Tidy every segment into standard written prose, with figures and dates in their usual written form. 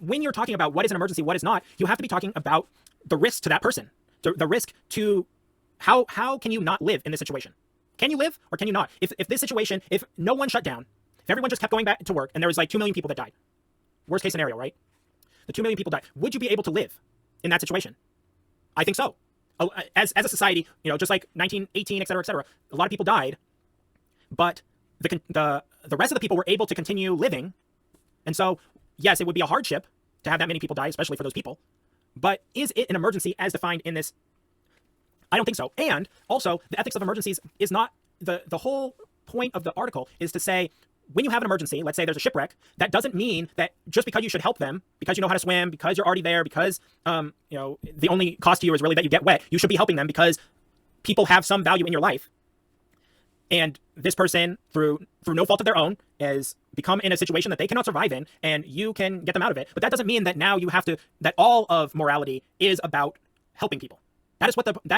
when you're talking about what is an emergency, what is not, you have to be talking about the risk to that person, the risk to how can you not live in this situation? Can you live or can you not? If this situation, if no one shut down, if everyone just kept going back to work and there was like 2 million people that died, worst case scenario, right? The 2 million people died. Would you be able to live in that situation? I think so. As a society, you know, just like 1918, et cetera, a lot of people died, but the rest of the people were able to continue living. And so, yes, it would be a hardship to have that many people die, especially for those people. But is it an emergency as defined in this? I don't think so. And also, the ethics of emergencies is not the whole point of the article is to say, when you have an emergency, let's say there's a shipwreck, that doesn't mean that just because you should help them, because you know how to swim, because you're already there, because you know, the only cost to you is really that you get wet, you should be helping them because people have some value in your life. And this person, through no fault of their own, has become in a situation that they cannot survive in, and you can get them out of it. But that doesn't mean that now you have to, that all of morality is about helping people. That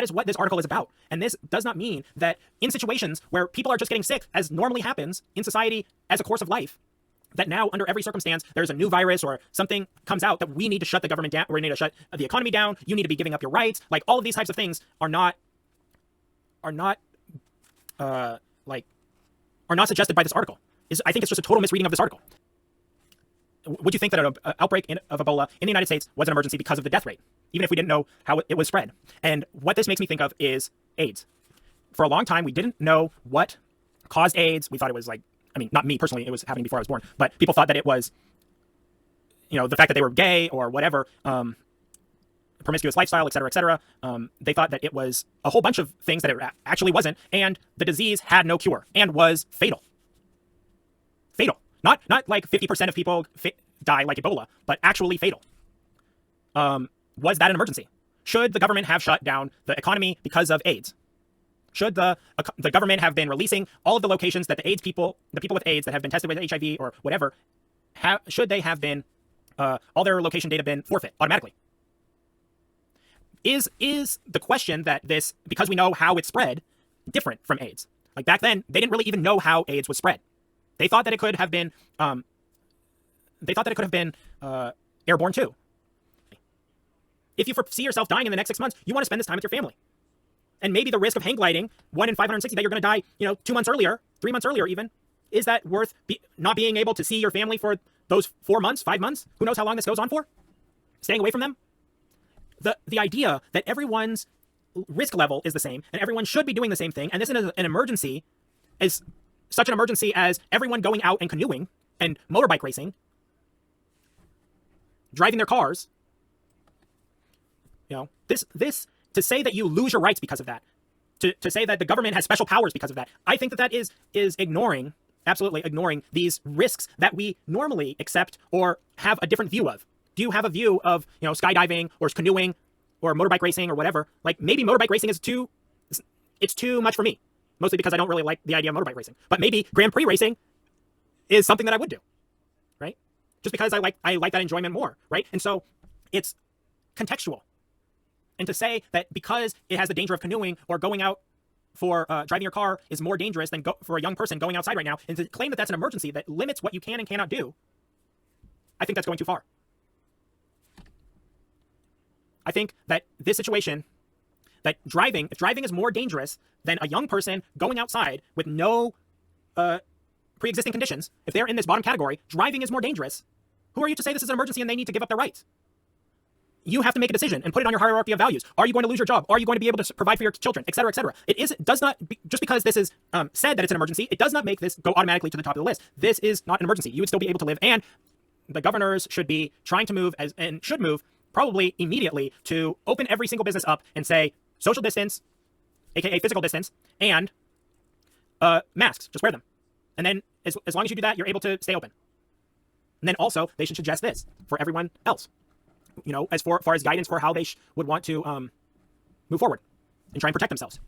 is what this article is about. And this does not mean that in situations where people are just getting sick, as normally happens in society as a course of life, that now under every circumstance, there's a new virus or something comes out that we need to shut the government down, or we need to shut the economy down, you need to be giving up your rights. Like, all of these types of things are not suggested by this article. I think it's just a total misreading of this article. Would you think that an outbreak of Ebola in the United States was an emergency because of the death rate, even if we didn't know how it was spread? And what this makes me think of is AIDS. For a long time, we didn't know what caused AIDS. We thought it was like, I mean, not me personally, it was happening before I was born, but people thought that it was, you know, the fact that they were gay or whatever, promiscuous lifestyle, et cetera, they thought that it was a whole bunch of things that it actually wasn't, and the disease had no cure and was fatal. Fatal. Not like 50% of people die like Ebola, but actually fatal. Was that an emergency? Should the government have shut down the economy because of AIDS? Should the government have been releasing all of the locations that the people with AIDS that have been tested with HIV or whatever, should they have been, all their location data been forfeit automatically? Is the question that this, because we know how it spread, different from AIDS? Like, back then, they didn't really even know how AIDS was spread. They thought that it could have been, airborne too. If you foresee yourself dying in the next 6 months, you want to spend this time with your family. And maybe the risk of hang gliding, 1 in 560, that you're going to die, 2 months earlier, 3 months earlier even, is that worth not being able to see your family for those 4 months, 5 months? Who knows how long this goes on for? Staying away from them? The idea that everyone's risk level is the same and everyone should be doing the same thing, and this is an emergency, is such an emergency as everyone going out and canoeing and motorbike racing, driving their cars. This to say that you lose your rights because of that, to say that the government has special powers because of that, I think that is ignoring, absolutely ignoring these risks that we normally accept or have a different view of. Do you have a view of, skydiving or canoeing or motorbike racing or whatever? Like, maybe motorbike racing is too much for me, mostly because I don't really like the idea of motorbike racing. But maybe Grand Prix racing is something that I would do, right? Just because I like that enjoyment more, right? And so it's contextual. And to say that because it has the danger of canoeing or going out for driving your car is more dangerous than for a young person going outside right now, and to claim that that's an emergency that limits what you can and cannot do, I think that's going too far. I think that this situation, that if driving is more dangerous than a young person going outside with no pre-existing conditions, if they're in this bottom category, driving is more dangerous. Who are you to say this is an emergency and they need to give up their rights? You have to make a decision and put it on your hierarchy of values. Are you going to lose your job? Are you going to be able to provide for your children, et cetera, et cetera? Just because this is said that it's an emergency, it does not make this go automatically to the top of the list. This is not an emergency. You would still be able to live, and the governors should be trying to move and should move probably immediately to open every single business up and say social distance, aka physical distance, and masks. Just wear them. And then as long as you do that, you're able to stay open. And then also, they should suggest this for everyone else, as far as guidance for how they would want to move forward and try and protect themselves.